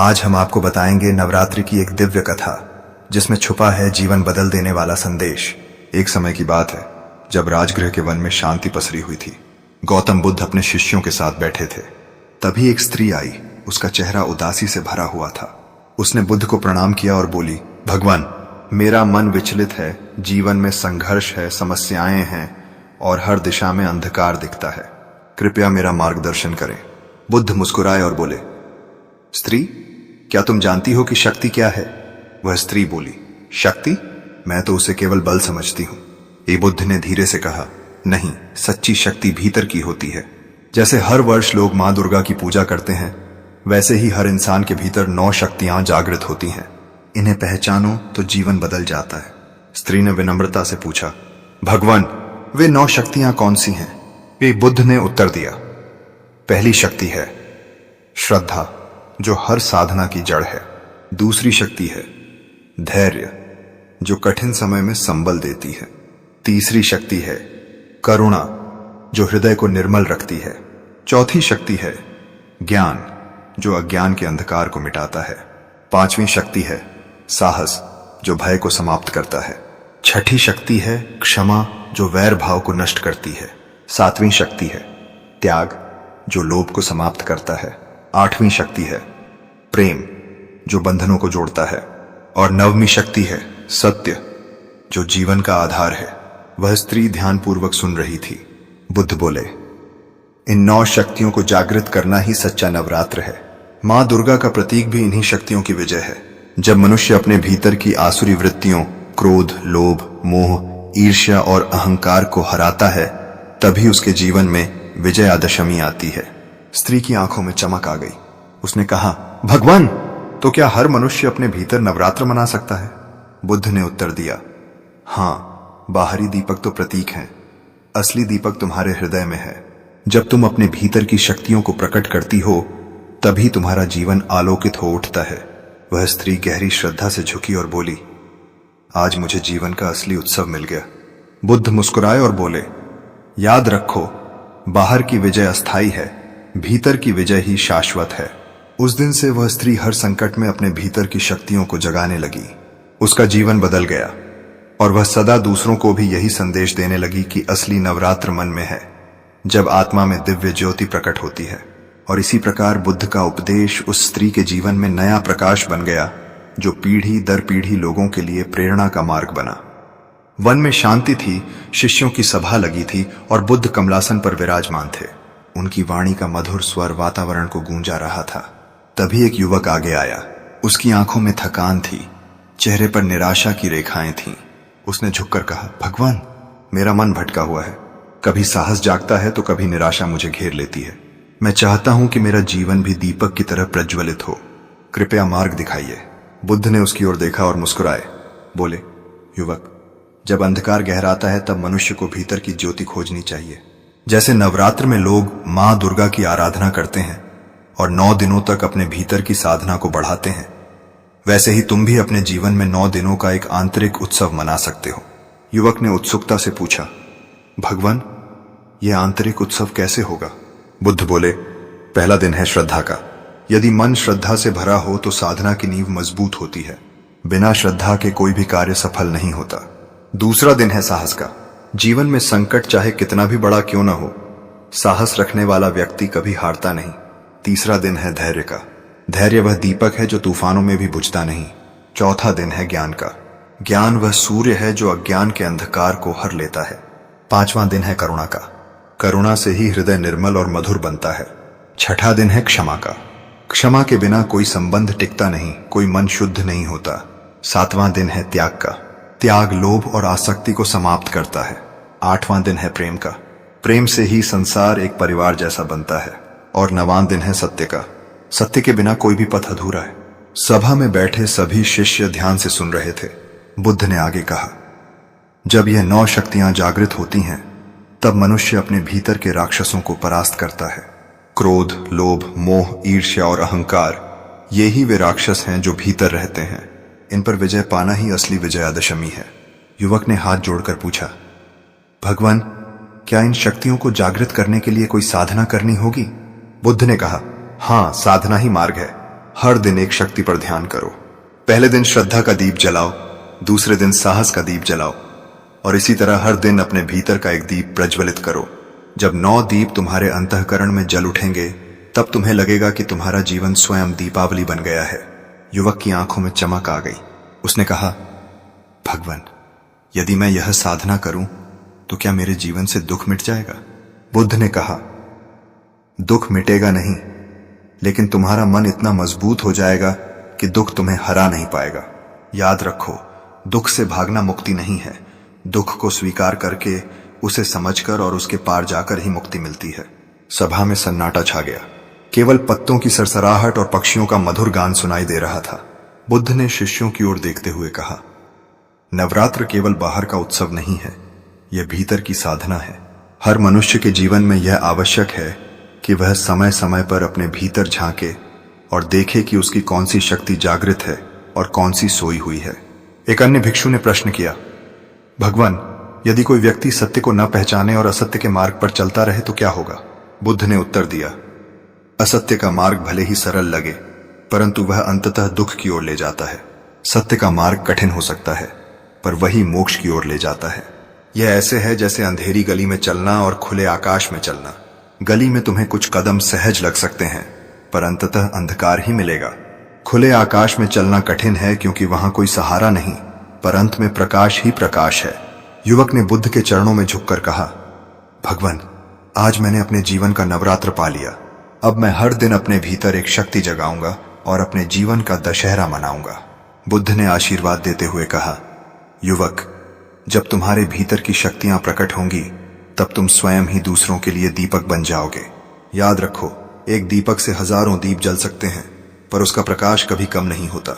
आज हम आपको बताएंगे नवरात्रि की एक दिव्य कथा जिसमें छुपा है जीवन बदल देने वाला संदेश। एक समय की बात है जब राजगृह के वन में शांति पसरी हुई थी। गौतम बुद्ध अपने शिष्यों के साथ बैठे थे। तभी एक स्त्री आई। उसका चेहरा उदासी से भरा हुआ था। उसने बुद्ध को प्रणाम किया और बोली, भगवान, मेरा मन विचलित है। जीवन में संघर्ष है, समस्याएं हैं और हर दिशा में अंधकार दिखता है। कृपया मेरा मार्गदर्शन करें। बुद्ध मुस्कुराए और बोले, स्त्री, क्या तुम जानती हो कि शक्ति क्या है? वह स्त्री बोली, शक्ति? मैं तो उसे केवल बल समझती हूं। ये बुद्ध ने धीरे से कहा, नहीं, सच्ची शक्ति भीतर की होती है। जैसे हर वर्ष लोग मां दुर्गा की पूजा करते हैं, वैसे ही हर इंसान के भीतर 9 शक्तियां जागृत होती हैं। इन्हें पहचानो तो जीवन बदल जाता है। स्त्री ने विनम्रता से पूछा, भगवान, वे 9 शक्तियां कौन सी हैं? वे बुद्ध ने उत्तर दिया, पहली शक्ति है श्रद्धा, जो हर साधना की जड़ है। दूसरी शक्ति है धैर्य, जो कठिन समय में संबल देती है। तीसरी शक्ति है करुणा, जो हृदय को निर्मल रखती है। चौथी शक्ति है ज्ञान, जो अज्ञान के अंधकार को मिटाता है। 5वीं शक्ति है साहस, जो भय को समाप्त करता है। 6ठी शक्ति है क्षमा, जो वैर भाव को नष्ट करती है। 7वीं शक्ति है त्याग, जो लोभ को समाप्त करता है। 8वीं शक्ति है प्रेम, जो बंधनों को जोड़ता है। और 9वीं शक्ति है सत्य, जो जीवन का आधार है। वह स्त्री ध्यानपूर्वक सुन रही थी। बुद्ध बोले, इन 9 शक्तियों को जागृत करना ही सच्चा नवरात्र है। मां दुर्गा का प्रतीक भी इन्हीं शक्तियों की विजय है। जब मनुष्य अपने भीतर की आसुरी वृत्तियों क्रोध, लोभ, मोह, ईर्ष्या और अहंकार को हराता है, तभी उसके जीवन में विजयादशमी आती है। स्त्री की आंखों में चमक आ गई। उसने कहा, भगवान, तो क्या हर मनुष्य अपने भीतर नवरात्र मना सकता है? बुद्ध ने उत्तर दिया, हां, बाहरी दीपक तो प्रतीक हैं, असली दीपक तुम्हारे हृदय में है। जब तुम अपने भीतर की शक्तियों को प्रकट करती हो, तभी तुम्हारा जीवन आलोकित हो उठता है। वह स्त्री गहरी श्रद्धा से झुकी और बोली, आज मुझे जीवन का असली उत्सव मिल गया। बुद्ध मुस्कुराए और बोले, याद रखो, बाहर की विजय अस्थायी है, भीतर की विजय ही शाश्वत है। उस दिन से वह स्त्री हर संकट में अपने भीतर की शक्तियों को जगाने लगी। उसका जीवन बदल गया और वह सदा दूसरों को भी यही संदेश देने लगी कि असली नवरात्र मन में है, जब आत्मा में दिव्य ज्योति प्रकट होती है। और इसी प्रकार बुद्ध का उपदेश उस स्त्री के जीवन में नया प्रकाश बन गया, जो पीढ़ी दर पीढ़ी लोगों के लिए प्रेरणा का मार्ग बना। वन में शांति थी, शिष्यों की सभा लगी थी और बुद्ध कमलासन पर विराजमान थे। उनकी वाणी का मधुर स्वर वातावरण को गूंजा रहा था। तभी एक युवक आगे आया। उसकी आंखों में थकान थी, चेहरे पर निराशा की रेखाएं थीं। उसने झुककर कहा, भगवान, मेरा मन भटका हुआ है। कभी साहस जागता है तो कभी निराशा मुझे घेर लेती है। मैं चाहता हूं कि मेरा जीवन भी दीपक की तरह प्रज्वलित हो। कृपया मार्ग दिखाइए। बुद्ध ने उसकी ओर देखा और मुस्कुराए बोले, युवक, जब अंधकार गहराता है तब मनुष्य को भीतर की ज्योति खोजनी चाहिए। जैसे नवरात्र में लोग मां दुर्गा की आराधना करते हैं और 9 दिनों तक अपने भीतर की साधना को बढ़ाते हैं, वैसे ही तुम भी अपने जीवन में 9 दिनों का एक आंतरिक उत्सव मना सकते हो। युवक ने उत्सुकता से पूछा, भगवान, यह आंतरिक उत्सव कैसे होगा? बुद्ध बोले, पहला दिन है श्रद्धा का। यदि मन श्रद्धा से भरा हो तो साधना की नींव मजबूत होती है। बिना श्रद्धा के कोई भी कार्य सफल नहीं होता। दूसरा दिन है साहस का। जीवन में संकट चाहे कितना भी बड़ा क्यों न हो, साहस रखने वाला व्यक्ति कभी हारता नहीं। तीसरा दिन है धैर्य का। धैर्य वह दीपक है जो तूफानों में भी बुझता नहीं। चौथा दिन है ज्ञान का। ज्ञान वह सूर्य है जो अज्ञान के अंधकार को हर लेता है। 5वां दिन है करुणा का। करुणा से ही हृदय निर्मल और मधुर बनता है। 6ठा दिन है क्षमा का। क्षमा के बिना कोई संबंध टिकता नहीं, कोई मन शुद्ध नहीं होता। 7वां दिन है त्याग का। त्याग लोभ और आसक्ति को समाप्त करता है। 8वां दिन है प्रेम का। प्रेम से ही संसार एक परिवार जैसा बनता है। और 9वां दिन है सत्य का। सत्य के बिना कोई भी पथ अधूरा है। सभा में बैठे सभी शिष्य ध्यान से सुन रहे थे। बुद्ध ने आगे कहा, जब यह 9 शक्तियां जागृत होती हैं, तब मनुष्य अपने भीतर के राक्षसों को परास्त करता है। क्रोध, लोभ, मोह, ईर्ष्या और अहंकार, ये ही वे राक्षस हैं जो भीतर रहते हैं। इन पर विजय पाना ही असली विजयादशमी है। युवक ने हाथ जोड़कर पूछा, भगवान, क्या इन शक्तियों को जागृत करने के लिए कोई साधना करनी होगी? बुद्ध ने कहा, हां, साधना ही मार्ग है। हर दिन एक शक्ति पर ध्यान करो। पहले दिन श्रद्धा का दीप जलाओ, दूसरे दिन साहस का दीप जलाओ, और इसी तरह हर दिन अपने भीतर का एक दीप प्रज्वलित करो। जब 9 दीप तुम्हारे अंतःकरण में जल उठेंगे, तब तुम्हें लगेगा कि तुम्हारा जीवन स्वयं दीपावली बन गया है। युवक की आंखों में चमक आ गई। उसने कहा, भगवान, यदि मैं यह साधना करूं तो क्या मेरे जीवन से दुख मिट जाएगा? बुद्ध ने कहा, दुख मिटेगा नहीं, लेकिन तुम्हारा मन इतना मजबूत हो जाएगा कि दुख तुम्हें हरा नहीं पाएगा। याद रखो, दुख से भागना मुक्ति नहीं है। दुख को स्वीकार करके, उसे समझकर और उसके पार जाकर ही मुक्ति मिलती है। सभा में सन्नाटा छा गया। केवल पत्तों की सरसराहट और पक्षियों का मधुर गान सुनाई दे रहा था। बुद्ध ने शिष्यों की ओर देखते हुए कहा, नवरात्र केवल बाहर का उत्सव नहीं है, यह भीतर की साधना है। हर मनुष्य के जीवन में यह आवश्यक है कि वह समय समय पर अपने भीतर झांके और देखे कि उसकी कौन सी शक्ति जागृत है और कौन सी सोई हुई है। एक अन्य भिक्षु ने प्रश्न किया, भगवान, यदि कोई व्यक्ति सत्य को न पहचाने और असत्य के मार्ग पर चलता रहे तो क्या होगा? बुद्ध ने उत्तर दिया, असत्य का मार्ग भले ही सरल लगे, परंतु वह अंततः दुख की ओर ले जाता है। सत्य का मार्ग कठिन हो सकता है, पर वही मोक्ष की ओर ले जाता है। यह ऐसे है जैसे अंधेरी गली में चलना और खुले आकाश में चलना। गली में तुम्हें कुछ कदम सहज लग सकते हैं, पर अंततः अंधकार ही मिलेगा। खुले आकाश में चलना कठिन है क्योंकि वहां कोई सहारा नहीं, पर अंत में प्रकाश ही प्रकाश है। युवक ने बुद्ध के चरणों में झुककर कहा, भगवान, आज मैंने अपने जीवन का नवरात्र पा लिया। अब मैं हर दिन अपने भीतर एक शक्ति जगाऊंगा और अपने जीवन का दशहरा मनाऊंगा। बुद्ध ने आशीर्वाद देते हुए कहा, युवक, जब तुम्हारे भीतर की शक्तियां प्रकट होंगी, तब तुम स्वयं ही दूसरों के लिए दीपक बन जाओगे। याद रखो, एक दीपक से हजारों दीप जल सकते हैं, पर उसका प्रकाश कभी कम नहीं होता।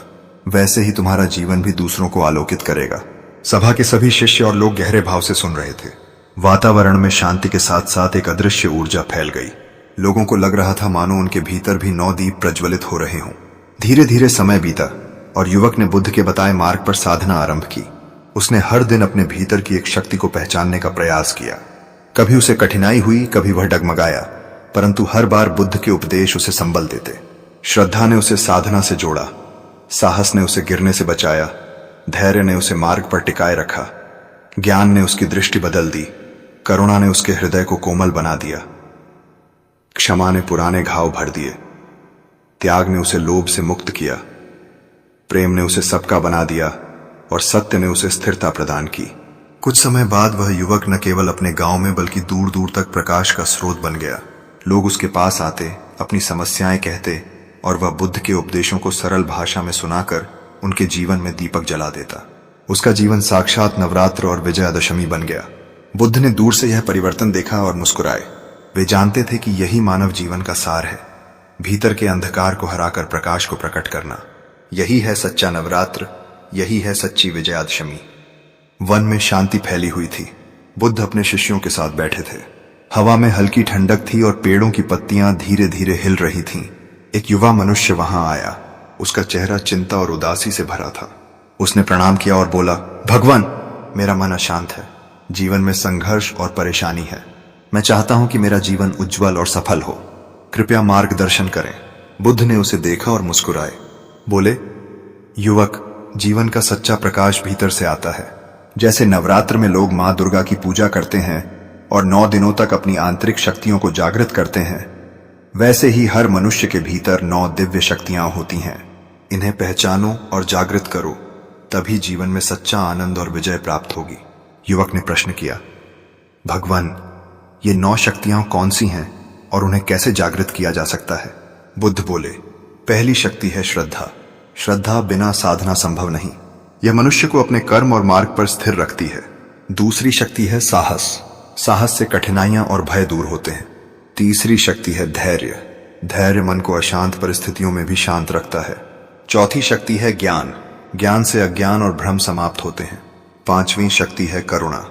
वैसे ही तुम्हारा जीवन भी दूसरों को आलोकित करेगा। सभा के सभी शिष्य और लोग गहरे भाव से सुन रहे थे। वातावरण में शांति के साथ साथ एक अदृश्य ऊर्जा फैल गई। लोगों को लग रहा था मानो उनके भीतर भी 9 दीप प्रज्वलित हो रहे हों। धीरे धीरे समय बीता और युवक ने बुद्ध के बताए मार्ग पर साधना आरंभ की। उसने हर दिन अपने भीतर की एक शक्ति को पहचानने का प्रयास किया। कभी उसे कठिनाई हुई, कभी वह डगमगाया, परंतु हर बार बुद्ध के उपदेश उसे संबल देते। श्रद्धा ने उसे साधना से जोड़ा, साहस ने उसे गिरने से बचाया, धैर्य ने उसे मार्ग पर टिकाए रखा, ज्ञान ने उसकी दृष्टि बदल दी, करुणा ने उसके हृदय को कोमल बना दिया, क्षमा ने पुराने घाव भर दिए, त्याग ने उसे लोभ से मुक्त किया, प्रेम ने उसे सबका बना दिया और सत्य ने उसे स्थिरता प्रदान की। कुछ समय बाद वह युवक न केवल अपने गांव में बल्कि दूर दूर तक प्रकाश का स्रोत बन गया। लोग उसके पास आते, अपनी समस्याएं कहते और वह बुद्ध के उपदेशों को सरल भाषा में सुनाकर उनके जीवन में दीपक जला देता। उसका जीवन साक्षात नवरात्र और विजयादशमी बन गया। बुद्ध ने दूर से यह परिवर्तन देखा और मुस्कुराए। वे जानते थे कि यही मानव जीवन का सार है, भीतर के अंधकार को हराकर प्रकाश को प्रकट करना। यही है सच्चा नवरात्र, यही है सच्ची विजयादशमी। वन में शांति फैली हुई थी। बुद्ध अपने शिष्यों के साथ बैठे थे। हवा में हल्की ठंडक थी और पेड़ों की पत्तियां धीरे धीरे हिल रही थीं। एक युवा मनुष्य वहां आया। उसका चेहरा चिंता और उदासी से भरा था। उसने प्रणाम किया और बोला, भगवान, मेरा मन अशांत है। जीवन में संघर्ष और परेशानी है। मैं चाहता हूं कि मेरा जीवन उज्जवल और सफल हो। कृपया मार्गदर्शन करें। बुद्ध ने उसे देखा और मुस्कुराए। बोले, युवक, जीवन का सच्चा प्रकाश भीतर से आता है। जैसे नवरात्र में लोग मां दुर्गा की पूजा करते हैं और 9 दिनों तक अपनी आंतरिक शक्तियों को जागृत करते हैं, वैसे ही हर मनुष्य के भीतर 9 दिव्य शक्तियां होती हैं। इन्हें पहचानो और जागृत करो, तभी जीवन में सच्चा आनंद और विजय प्राप्त होगी। युवक ने प्रश्न किया, भगवान, ये 9 शक्तियां कौन सी हैं और उन्हें कैसे जागृत किया जा सकता है? बुद्ध बोले, पहली शक्ति है श्रद्धा। श्रद्धा बिना साधना संभव नहीं। यह मनुष्य को अपने कर्म और मार्ग पर स्थिर रखती है। दूसरी शक्ति है साहस। साहस से कठिनाइयां और भय दूर होते हैं। तीसरी शक्ति है धैर्य। धैर्य मन को अशांत परिस्थितियों में भी शांत रखता है। चौथी शक्ति है ज्ञान। ज्ञान से अज्ञान और भ्रम समाप्त होते हैं। पांचवी शक्ति है करुणा।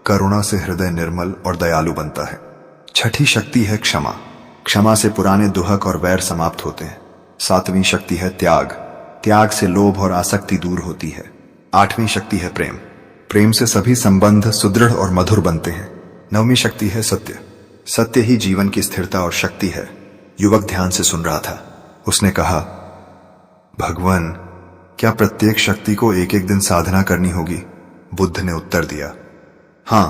करुणा से हृदय निर्मल और दयालु बनता है। छठी शक्ति है क्षमा। क्षमा से पुराने दुहक और वैर समाप्त होते हैं। सातवीं शक्ति है त्याग। त्याग से लोभ और आसक्ति दूर होती है। आठवीं शक्ति है प्रेम। प्रेम से सभी संबंध सुदृढ़ और मधुर बनते हैं। नौवीं शक्ति है सत्य। सत्य ही जीवन की स्थिरता और शक्ति है। युवक ध्यान से सुन रहा था। उसने कहा, भगवान, क्या प्रत्येक शक्ति को एक एक दिन साधना करनी होगी? बुद्ध ने उत्तर दिया, हां,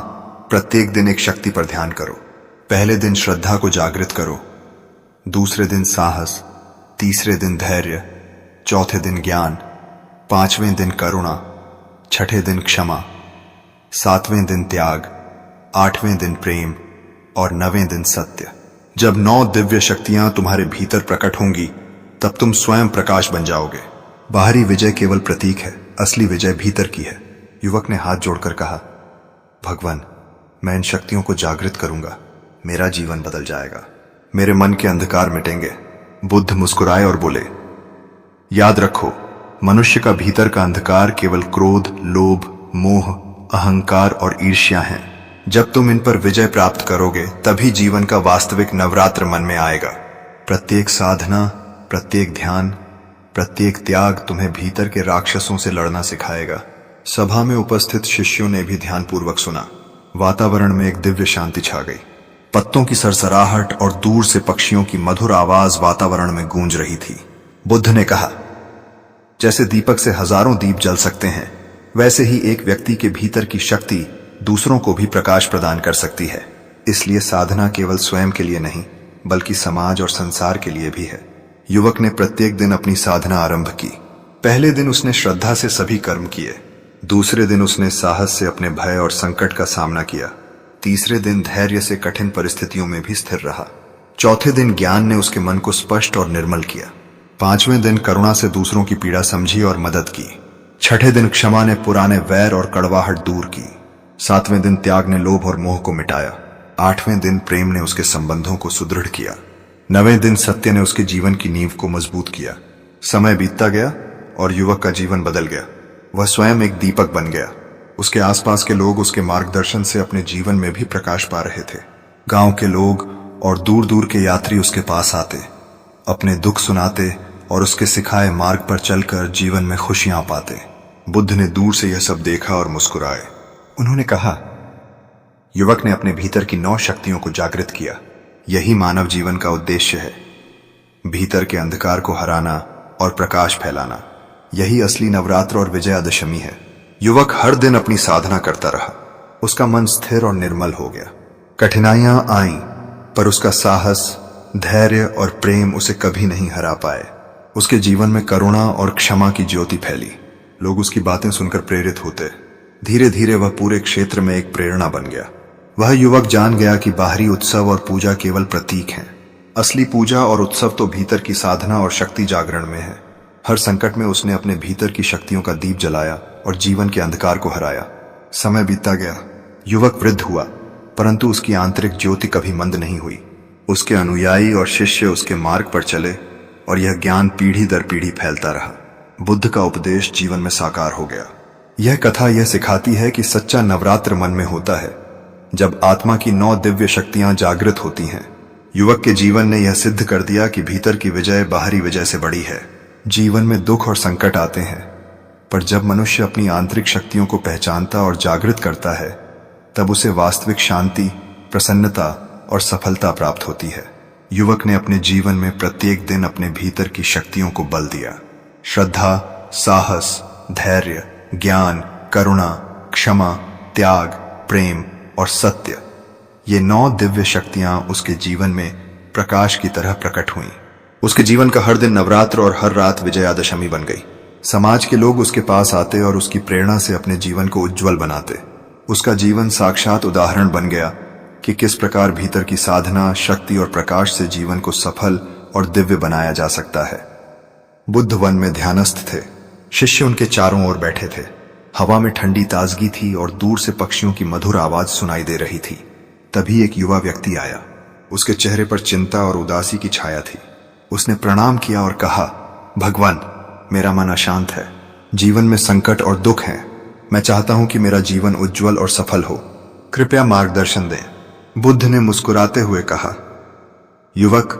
प्रत्येक दिन एक शक्ति पर ध्यान करो। पहले दिन श्रद्धा को जागृत करो, दूसरे दिन साहस, तीसरे दिन धैर्य, चौथे दिन ज्ञान, पांचवें दिन करुणा, छठे दिन क्षमा, सातवें दिन त्याग, आठवें दिन प्रेम और नवें दिन सत्य। जब 9 दिव्य शक्तियां तुम्हारे भीतर प्रकट होंगी, तब तुम स्वयं प्रकाश बन जाओगे। बाहरी विजय केवल प्रतीक है, असली विजय भीतर की है। युवक ने हाथ जोड़कर कहा, भगवान, मैं इन शक्तियों को जागृत करूंगा, मेरा जीवन बदल जाएगा, मेरे मन के अंधकार मिटेंगे। बुद्ध मुस्कुराए और बोले, याद रखो, मनुष्य का भीतर का अंधकार केवल क्रोध, लोभ, मोह, अहंकार और ईर्ष्या हैं। जब तुम इन पर विजय प्राप्त करोगे, तभी जीवन का वास्तविक नवरात्र मन में आएगा। प्रत्येक साधना, प्रत्येक ध्यान, प्रत्येक त्याग तुम्हें भीतर के राक्षसों से लड़ना सिखाएगा। सभा में उपस्थित शिष्यों ने भी ध्यानपूर्वक सुना। वातावरण में एक दिव्य शांति छा गई। पत्तों की सरसराहट और दूर से पक्षियों की मधुर आवाज वातावरण में गूंज रही थी। बुद्ध ने कहा, जैसे दीपक से हजारों दीप जल सकते हैं, वैसे ही एक व्यक्ति के भीतर की शक्ति दूसरों को भी प्रकाश प्रदान कर सकती है। इसलिए साधना केवल स्वयं के लिए नहीं, बल्कि समाज और संसार के लिए भी है। युवक ने प्रत्येक दिन अपनी साधना आरंभ की। पहले दिन उसने श्रद्धा से सभी कर्म किए, दूसरे दिन उसने साहस से अपने भय और संकट का सामना किया, तीसरे दिन धैर्य से कठिन परिस्थितियों में भी स्थिर रहा, चौथे दिन ज्ञान ने उसके मन को स्पष्ट और निर्मल किया, पांचवें दिन करुणा से दूसरों की पीड़ा समझी और मदद की, छठे दिन क्षमा ने पुराने वैर और कड़वाहट दूर की, सातवें दिन त्याग ने लोभ और मोह को मिटाया, आठवें दिन प्रेम ने उसके संबंधों को सुदृढ़ किया, नवें दिन सत्य ने उसके जीवन की नींव को मजबूत किया। समय बीतता गया और युवक का जीवन बदल गया। वह स्वयं एक दीपक बन गया। उसके आसपास के लोग उसके मार्गदर्शन से अपने जीवन में भी प्रकाश पा रहे थे। गांव के लोग और दूर दूर के यात्री उसके पास आते, अपने दुख सुनाते और उसके सिखाए मार्ग पर चलकर जीवन में खुशियां पाते। बुद्ध ने दूर से यह सब देखा और मुस्कुराए। उन्होंने कहा, युवक ने अपने भीतर की 9 शक्तियों को जागृत किया। यही मानव जीवन का उद्देश्य है, भीतर के अंधकार को हराना और प्रकाश फैलाना। यही असली नवरात्र और विजयादशमी है। युवक हर दिन अपनी साधना करता रहा। उसका मन स्थिर और निर्मल हो गया। कठिनाइयां आईं, पर उसका साहस, धैर्य और प्रेम उसे कभी नहीं हरा पाए। उसके जीवन में करुणा और क्षमा की ज्योति फैली। लोग उसकी बातें सुनकर प्रेरित होते। धीरे धीरे वह पूरे क्षेत्र में एक प्रेरणा बन गया। वह युवक जान गया कि बाहरी उत्सव और पूजा केवल प्रतीक हैं। असली पूजा और उत्सव तो भीतर की साधना और शक्ति जागरण में है। हर संकट में उसने अपने भीतर की शक्तियों का दीप जलाया और जीवन के अंधकार को हराया। समय बीतता गया। युवक वृद्ध हुआ, परंतु उसकी आंतरिक ज्योति कभी मंद नहीं हुई। उसके अनुयायी और शिष्य उसके मार्ग पर चले और यह ज्ञान पीढ़ी दर पीढ़ी फैलता रहा। बुद्ध का उपदेश जीवन में साकार हो गया। यह कथा यह सिखाती है कि सच्चा नवरात्र मन में होता है, जब आत्मा की 9 दिव्य शक्तियां जागृत होती हैं। युवक के जीवन ने यह सिद्ध कर दिया कि भीतर की विजय बाहरी विजय से बड़ी है। जीवन में दुख और संकट आते हैं, पर जब मनुष्य अपनी आंतरिक शक्तियों को पहचानता और जागृत करता है, तब उसे वास्तविक शांति, प्रसन्नता और सफलता प्राप्त होती है। युवक ने अपने जीवन में प्रत्येक दिन अपने भीतर की शक्तियों को बल दिया। श्रद्धा, साहस, धैर्य, ज्ञान, करुणा, क्षमा, त्याग, प्रेम और सत्य, ये 9 दिव्य शक्तियां उसके जीवन में प्रकाश की तरह प्रकट हुईं। उसके जीवन का हर दिन नवरात्र और हर रात विजयादशमी बन गई। समाज के लोग उसके पास आते और उसकी प्रेरणा से अपने जीवन को उज्जवल बनाते। उसका जीवन साक्षात उदाहरण बन गया कि किस प्रकार भीतर की साधना, शक्ति और प्रकाश से जीवन को सफल और दिव्य बनाया जा सकता है। बुद्ध वन में ध्यानस्थ थे। शिष्य उनके चारों ओर बैठे थे। हवा में ठंडी ताजगी थी और दूर से पक्षियों की मधुर आवाज सुनाई दे रही थी। तभी एक युवा व्यक्ति आया। उसके चेहरे पर चिंता और उदासी की छाया थी। उसने प्रणाम किया और कहा, भगवान, मेरा मन अशांत है। जीवन में संकट और दुख हैं। मैं चाहता हूं कि मेरा जीवन उज्जवल और सफल हो। कृपया मार्गदर्शन दें। बुद्ध ने मुस्कुराते हुए कहा, युवक,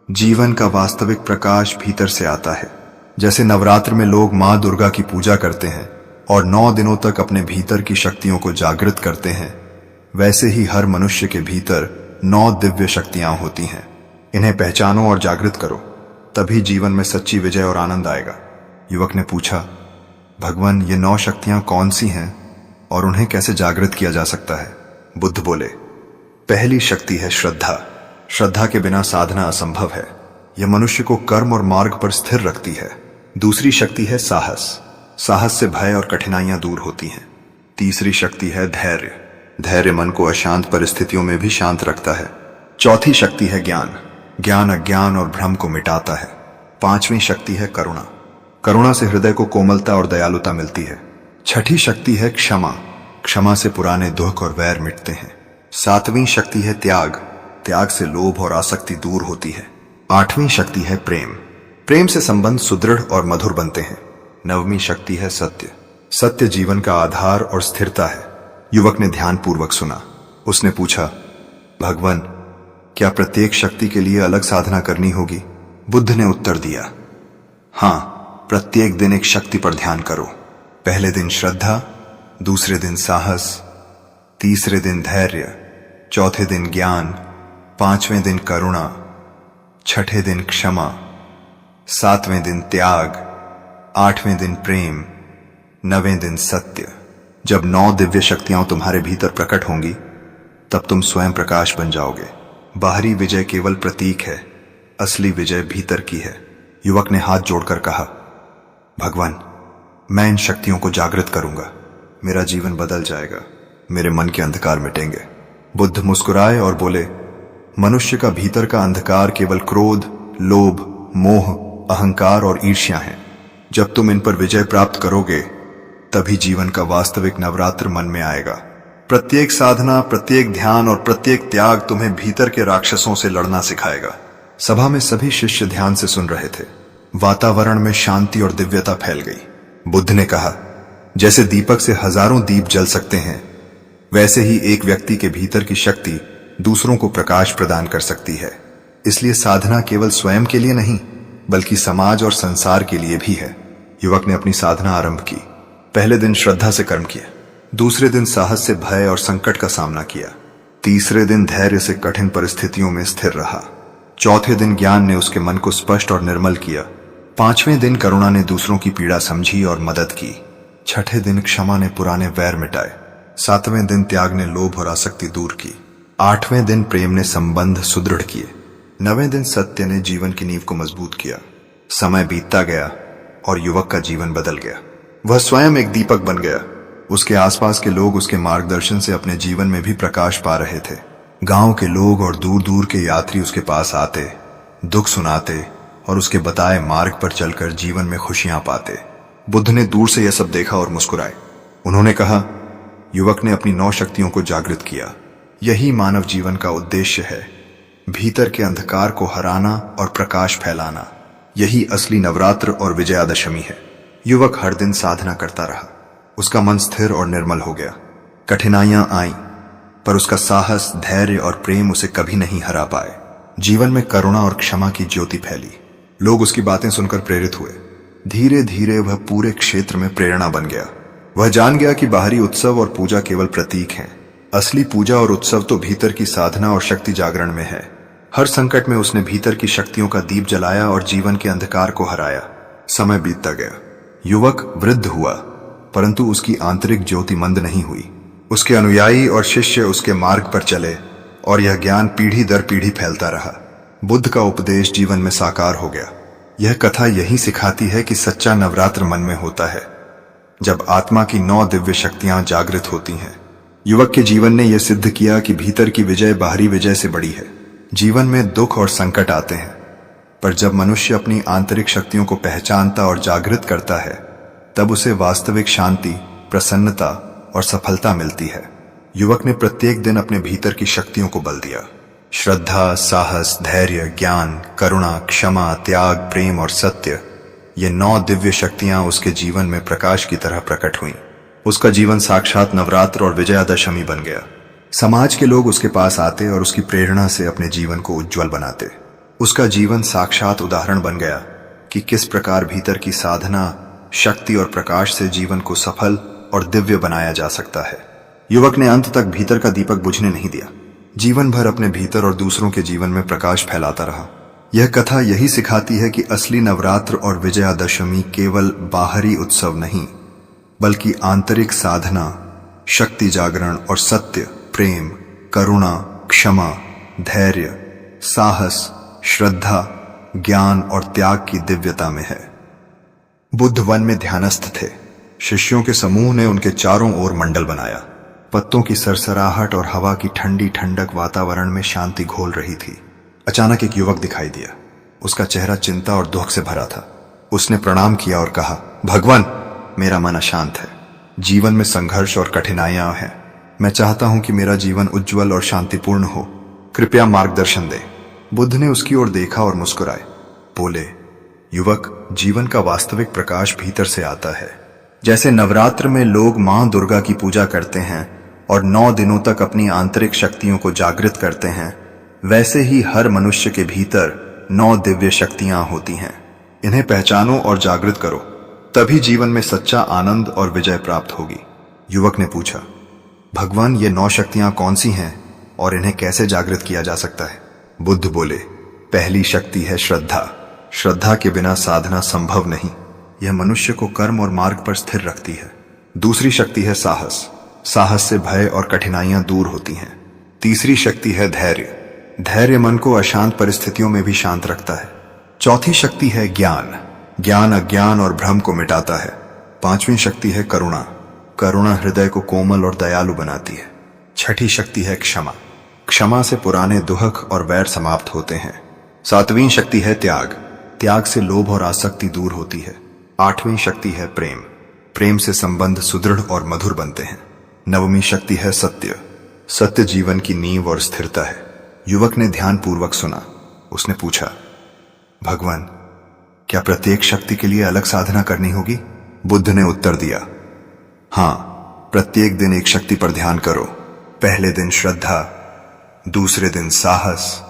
जीवन का वास्तविक प्रकाश भीतर से आता है। जैसे नवरात्र में लोग मां दुर्गा की पूजा करते हैं और 9 दिनों तक अपने भीतर की शक्तियों को जागृत करते हैं, वैसे ही हर मनुष्य के भीतर 9 दिव्य शक्तियां होती हैं। इन्हें पहचानो और जागृत करो। तभी जीवन में सच्ची विजय और आनंद आएगा। युवक ने पूछा, भगवान, ये 9 शक्तियां कौन सी हैं और उन्हें कैसे जागृत किया जा सकता है? बुद्ध बोले, पहली शक्ति है श्रद्धा। श्रद्धा के बिना साधना असंभव है। यह मनुष्य को कर्म और मार्ग पर स्थिर रखती है। दूसरी शक्ति है साहस। साहस से भय और कठिनाइयां दूर होती हैं। तीसरी शक्ति है धैर्य। धैर्य मन को अशांत परिस्थितियों में भी शांत रखता है। चौथी शक्ति है ज्ञान। ज्ञान अज्ञान और भ्रम को मिटाता है। पांचवी शक्ति है करुणा। करुणा से हृदय को कोमलता और दयालुता मिलती है। छठी शक्ति है क्षमा। क्षमा से पुराने दुख और वैर मिटते हैं। सातवीं शक्ति है त्याग। त्याग से लोभ और आसक्ति दूर होती है। आठवीं शक्ति है प्रेम। प्रेम से संबंध सुदृढ़ और मधुर बनते हैं। नववीं शक्ति है सत्य। सत्य जीवन का आधार और स्थिरता है। युवक ने ध्यानपूर्वक सुना। उसने पूछा, भगवान, क्या प्रत्येक शक्ति के लिए अलग साधना करनी होगी? बुद्ध ने उत्तर दिया, हां, प्रत्येक दिन एक शक्ति पर ध्यान करो। पहले दिन श्रद्धा, दूसरे दिन साहस, तीसरे दिन धैर्य, चौथे दिन ज्ञान, पांचवें दिन करुणा, छठे दिन क्षमा, सातवें दिन त्याग, आठवें दिन प्रेम, नवें दिन सत्य। जब 9 दिव्य शक्तियां तुम्हारे भीतर प्रकट होंगी, तब तुम स्वयं प्रकाश बन जाओगे। बाहरी विजय केवल प्रतीक है, असली विजय भीतर की है। युवक ने हाथ जोड़कर कहा, भगवान, मैं इन शक्तियों को जागृत करूंगा। मेरा जीवन बदल जाएगा। मेरे मन के अंधकार मिटेंगे। बुद्ध मुस्कुराए और बोले, मनुष्य का भीतर का अंधकार केवल क्रोध, लोभ, मोह, अहंकार और ईर्ष्या है। जब तुम इन पर विजय प्राप्त करोगे, तभी जीवन का वास्तविक नवरात्र मन में आएगा। प्रत्येक साधना, प्रत्येक ध्यान और प्रत्येक त्याग तुम्हें भीतर के राक्षसों से लड़ना सिखाएगा। सभा में सभी शिष्य ध्यान से सुन रहे थे। वातावरण में शांति और दिव्यता फैल गई। बुद्ध ने कहा, जैसे दीपक से हजारों दीप जल सकते हैं, वैसे ही एक व्यक्ति के भीतर की शक्ति दूसरों को प्रकाश प्रदान कर सकती है। इसलिए साधना केवल स्वयं के लिए नहीं, बल्कि समाज और संसार के लिए भी है। युवक ने अपनी साधना आरंभ की। पहले दिन श्रद्धा से कर्म किया, दूसरे दिन साहस से भय और संकट का सामना किया, तीसरे दिन धैर्य से कठिन परिस्थितियों में स्थिर रहा, चौथे दिन ज्ञान ने उसके मन को स्पष्ट और निर्मल किया, पांचवें दिन करुणा ने दूसरों की पीड़ा समझी और मदद की, छठे दिन क्षमा ने पुराने वैर मिटाए, सातवें दिन त्याग ने लोभ और आसक्ति दूर की, आठवें दिन प्रेम ने संबंध सुदृढ़ किए, नवें दिन सत्य ने जीवन की नींव को मजबूत किया। समय बीतता गया और युवक का जीवन बदल गया। वह स्वयं एक दीपक बन गया। उसके आसपास के लोग उसके मार्गदर्शन से अपने जीवन में भी प्रकाश पा रहे थे। गांव के लोग और दूर दूर के यात्री उसके पास आते, दुख सुनाते और उसके बताए मार्ग पर चलकर जीवन में खुशियां पाते। बुद्ध ने दूर से यह सब देखा और मुस्कुराए। उन्होंने कहा, युवक ने अपनी 9 शक्तियों को जागृत किया। यही मानव जीवन का उद्देश्य है, भीतर के अंधकार को हराना और प्रकाश फैलाना। यही असली नवरात्र और विजयादशमी है। युवक हर दिन साधना करता रहा। उसका मन स्थिर और निर्मल हो गया। कठिनाइयां आईं, पर उसका साहस, धैर्य और प्रेम उसे कभी नहीं हरा पाए। जीवन में करुणा और क्षमा की ज्योति फैली। लोग उसकी बातें सुनकर प्रेरित हुए। धीरे धीरे वह पूरे क्षेत्र में प्रेरणा बन गया। वह जान गया कि बाहरी उत्सव और पूजा केवल प्रतीक हैं। असली पूजा और उत्सव तो भीतर की साधना और शक्ति जागरण में है। हर संकट में उसने भीतर की शक्तियों का दीप जलाया और जीवन के अंधकार को हराया। समय बीतता गया। युवक वृद्ध हुआ, परंतु उसकी आंतरिक ज्योति मंद नहीं हुई। उसके अनुयायी और शिष्य उसके मार्ग पर चले और यह ज्ञान पीढ़ी दर पीढ़ी फैलता रहा। बुद्ध का उपदेश जीवन में साकार हो गया। यह कथा यही सिखाती है कि सच्चा नवरात्र मन में होता है, जब आत्मा की 9 दिव्य शक्तियां जागृत होती हैं। युवक के जीवन ने यह सिद्ध किया कि भीतर की विजय बाहरी विजय से बड़ी है। जीवन में दुख और संकट आते हैं, पर जब मनुष्य अपनी आंतरिक शक्तियों को पहचानता और जागृत करता है, तब उसे वास्तविक शांति, प्रसन्नता और सफलता मिलती है। युवक ने प्रत्येक दिन अपने भीतर की शक्तियों को बल दिया। श्रद्धा, साहस, धैर्य, ज्ञान, करुणा, क्षमा, त्याग, प्रेम और सत्य, ये 9 दिव्य शक्तियां उसके जीवन में प्रकाश की तरह प्रकट हुईं। उसका जीवन साक्षात नवरात्र और विजयादशमी बन गया। समाज के लोग उसके पास आते और उसकी प्रेरणा से अपने जीवन को उज्जवल बनाते। उसका जीवन साक्षात उदाहरण बन गया कि किस प्रकार भीतर की साधना, शक्ति और प्रकाश से जीवन को सफल और दिव्य बनाया जा सकता है। युवक ने अंत तक भीतर का दीपक बुझने नहीं दिया। जीवन भर अपने भीतर और दूसरों के जीवन में प्रकाश फैलाता रहा। यह कथा यही सिखाती है कि असली नवरात्र और विजयादशमी केवल बाहरी उत्सव नहीं, बल्कि आंतरिक साधना, शक्ति जागरण और सत्य, प्रेम, करुणा, क्षमा, धैर्य, साहस, श्रद्धा, ज्ञान और त्याग की दिव्यता में है। बुद्ध वन में ध्यानस्थ थे। शिष्यों के समूह ने उनके चारों ओर मंडल बनाया। पत्तों की सरसराहट और हवा की ठंडी ठंडक वातावरण में शांति घोल रही थी। अचानक एक युवक दिखाई दिया। उसका चेहरा चिंता और दुख से भरा था। उसने प्रणाम किया और कहा, भगवान, मेरा मन अशांत है। जीवन में संघर्ष और कठिनाइयां हैं। मैं चाहता हूं कि मेरा जीवन उज्जवल और शांतिपूर्ण हो। कृपया मार्गदर्शन दें। बुद्ध ने उसकी ओर देखा और मुस्कुराए। बोले, युवक, जीवन का वास्तविक प्रकाश भीतर से आता है। जैसे नवरात्र में लोग मां दुर्गा की पूजा करते हैं और 9 दिनों तक अपनी आंतरिक शक्तियों को जागृत करते हैं, वैसे ही हर मनुष्य के भीतर 9 दिव्य शक्तियां होती हैं। इन्हें पहचानो और जागृत करो, तभी जीवन में सच्चा आनंद और विजय प्राप्त होगी। युवक ने पूछा, भगवान, ये 9 शक्तियां कौन सी हैं और इन्हें कैसे जागृत किया जा सकता है? बुद्ध बोले, पहली शक्ति है श्रद्धा। श्रद्धा के बिना साधना संभव नहीं। यह मनुष्य को कर्म और मार्ग पर स्थिर रखती है। दूसरी शक्ति है साहस। साहस से भय और कठिनाइयां दूर होती हैं। तीसरी शक्ति है धैर्य। धैर्य मन को अशांत परिस्थितियों में भी शांत रखता है। चौथी शक्ति है ज्ञान। ज्ञान अज्ञान और भ्रम को मिटाता है। पांचवी शक्ति है करुणा। करुणा हृदय को कोमल और दयालु बनाती है। छठी शक्ति है क्षमा। क्षमा से पुराने दुख और वैर समाप्त होते हैं। सातवीं शक्ति है त्याग। त्याग से लोभ और आसक्ति दूर होती है। आठवीं शक्ति है प्रेम। प्रेम से संबंध सुदृढ़ और मधुर बनते हैं। नवमीं शक्ति है सत्य। सत्य जीवन की नींव और स्थिरता है। युवक ने ध्यानपूर्वक सुना। उसने पूछा, भगवान, क्या प्रत्येक शक्ति के लिए अलग साधना करनी होगी? बुद्ध ने उत्तर दिया, हां, प्रत्येक दिन एक शक्ति पर ध्यान करो। पहले दिन श्रद्धा, दूसरे दिन साहस,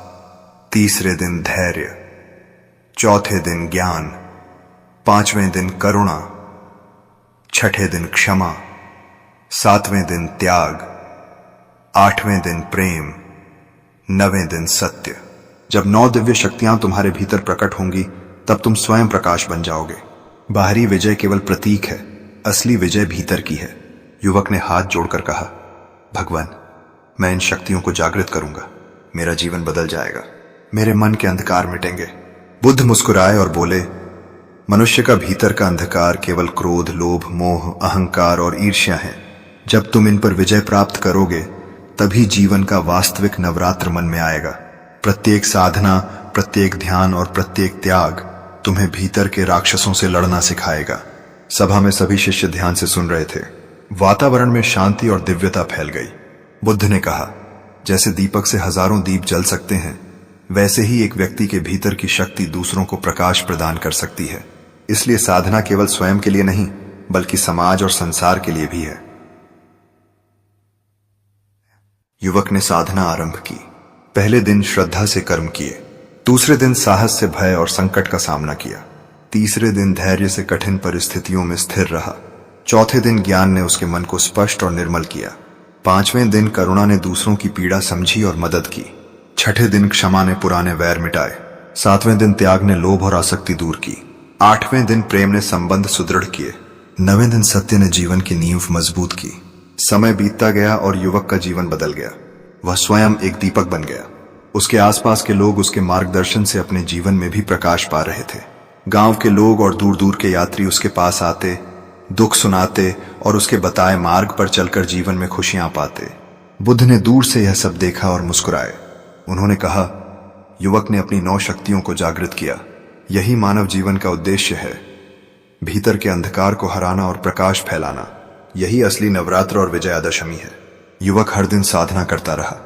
तीसरे दिन धैर्य, चौथे दिन ज्ञान, पांचवें दिन करुणा, छठे दिन क्षमा, सातवें दिन त्याग, आठवें दिन प्रेम, नवें दिन सत्य। जब 9 दिव्य शक्तियां तुम्हारे भीतर प्रकट होंगी, तब तुम स्वयं प्रकाश बन जाओगे। बाहरी विजय केवल प्रतीक है, असली विजय भीतर की है। युवक ने हाथ जोड़कर कहा, भगवान, मैं इन शक्तियों को जागृत करूंगा। मेरा जीवन बदल जाएगा। मेरे मन के अंधकार मिटेंगे। बुद्ध मुस्कुराए और बोले, मनुष्य का भीतर का अंधकार केवल क्रोध, लोभ, मोह, अहंकार और ईर्ष्या है। जब तुम इन पर विजय प्राप्त करोगे, तभी जीवन का वास्तविक नवरात्र मन में आएगा। प्रत्येक साधना, प्रत्येक ध्यान और प्रत्येक त्याग तुम्हें भीतर के राक्षसों से लड़ना सिखाएगा। सभा में सभी शिष्य ध्यान से सुन रहे थे। वातावरण में शांति और दिव्यता फैल गई। बुद्ध ने कहा, जैसे दीपक से हजारों दीप जल सकते हैं, वैसे ही एक व्यक्ति के भीतर की शक्ति दूसरों को प्रकाश प्रदान कर सकती है। इसलिए साधना केवल स्वयं के लिए नहीं, बल्कि समाज और संसार के लिए भी है। युवक ने साधना आरंभ की। पहले दिन श्रद्धा से कर्म किए, दूसरे दिन साहस से भय और संकट का सामना किया, तीसरे दिन धैर्य से कठिन परिस्थितियों में स्थिर रहा, चौथे दिन ज्ञान ने उसके मन को स्पष्ट और निर्मल किया, पांचवें दिन करुणा ने दूसरों की पीड़ा समझी और मदद की, छठे दिन क्षमा ने पुराने वैर मिटाए, सातवें दिन त्याग ने लोभ और आसक्ति दूर की, आठवें दिन प्रेम ने संबंध सुदृढ़ किए, नवें दिन सत्य ने जीवन की नींव मजबूत की। समय बीतता गया और युवक का जीवन बदल गया। वह स्वयं एक दीपक बन गया। उसके आसपास के लोग उसके मार्गदर्शन से अपने जीवन में भी प्रकाश पा रहे थे। गांव के लोग और दूर दूर के यात्री उसके पास आते, दुख सुनाते और उसके बताए मार्ग पर चलकर जीवन में खुशियां पाते। बुद्ध ने दूर से यह सब देखा और मुस्कुराए। उन्होंने कहा, युवक ने अपनी 9 शक्तियों को जागृत किया। यही मानव जीवन का उद्देश्य है, भीतर के अंधकार को हराना और प्रकाश फैलाना। यही असली नवरात्र और विजयादशमी है। युवक हर दिन साधना करता रहा।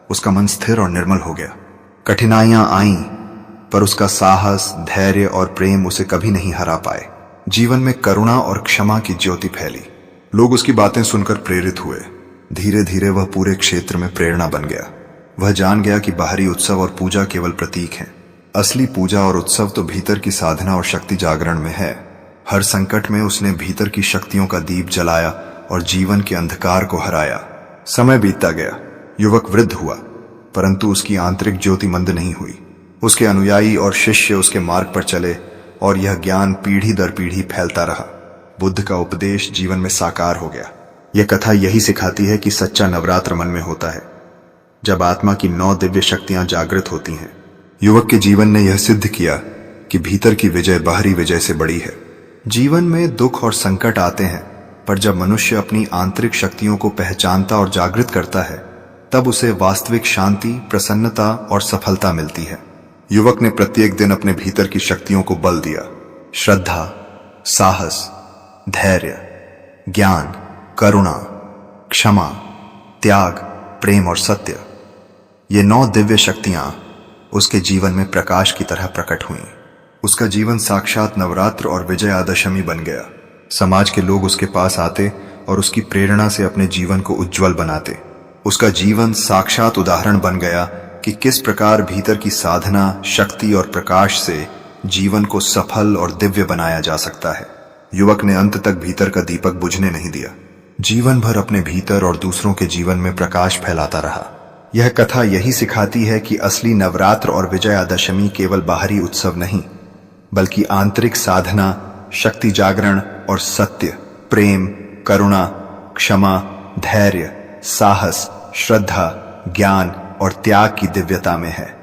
उसका मन स्थिर और निर्मल हो गया। कठिनाइयां आईं, पर उसका साहस, धैर्य और प्रेम उसे कभी नहीं हरा पाए। जीवन में करुणा और क्षमा की ज्योति फैली। लोग उसकी बातें सुनकर प्रेरित हुए। धीरे धीरे वह पूरे क्षेत्र में प्रेरणा बन गया। वह जान गया कि बाहरी उत्सव और पूजा केवल प्रतीक हैं। असली पूजा और उत्सव तो भीतर की साधना और शक्ति जागरण में है। हर संकट में उसने भीतर की शक्तियों का दीप जलाया और जीवन के अंधकार को हराया। समय बीतता गया। युवक वृद्ध हुआ, परंतु उसकी आंतरिक ज्योति मंद नहीं हुई। उसके अनुयायी और शिष्य उसके मार्ग पर चले और यह ज्ञान पीढ़ी दर पीढ़ी फैलता रहा। बुद्ध का उपदेश जीवन में साकार हो गया। यह कथा यही सिखाती है कि सच्चा नवरात्र मन में होता है, जब आत्मा की 9 दिव्य शक्तियां जागृत होती हैं। युवक के जीवन ने यह सिद्ध किया कि भीतर की विजय बाहरी विजय से बड़ी है। जीवन में दुख और संकट आते हैं, पर जब मनुष्य अपनी आंतरिक शक्तियों को पहचानता और जागृत करता है, तब उसे वास्तविक शांति, प्रसन्नता और सफलता मिलती है। युवक ने प्रत्येक दिन अपने भीतर की शक्तियों को बल दिया। श्रद्धा, साहस, धैर्य, ज्ञान, करुणा, क्षमा, त्याग, प्रेम और सत्य, ये 9 दिव्य शक्तियां उसके जीवन में प्रकाश की तरह प्रकट हुईं। उसका जीवन साक्षात नवरात्र और विजयादशमी बन गया। समाज के लोग उसके पास आते और उसकी प्रेरणा से अपने जीवन को उज्जवल बनाते। उसका जीवन साक्षात उदाहरण बन गया कि किस प्रकार भीतर की साधना, शक्ति और प्रकाश से जीवन को सफल और दिव्य बनाया जा सकता है। युवक ने अंत तक भीतर का दीपक बुझने नहीं दिया। जीवन भर अपने भीतर और दूसरों के जीवन में प्रकाश फैलाता रहा। यह कथा यही सिखाती है कि असली नवरात्र और विजयादशमी केवल बाहरी उत्सव नहीं, बल्कि आंतरिक साधना, शक्ति जागरण और सत्य, प्रेम, करुणा, क्षमा, धैर्य, साहस, श्रद्धा, ज्ञान और त्याग की दिव्यता में है।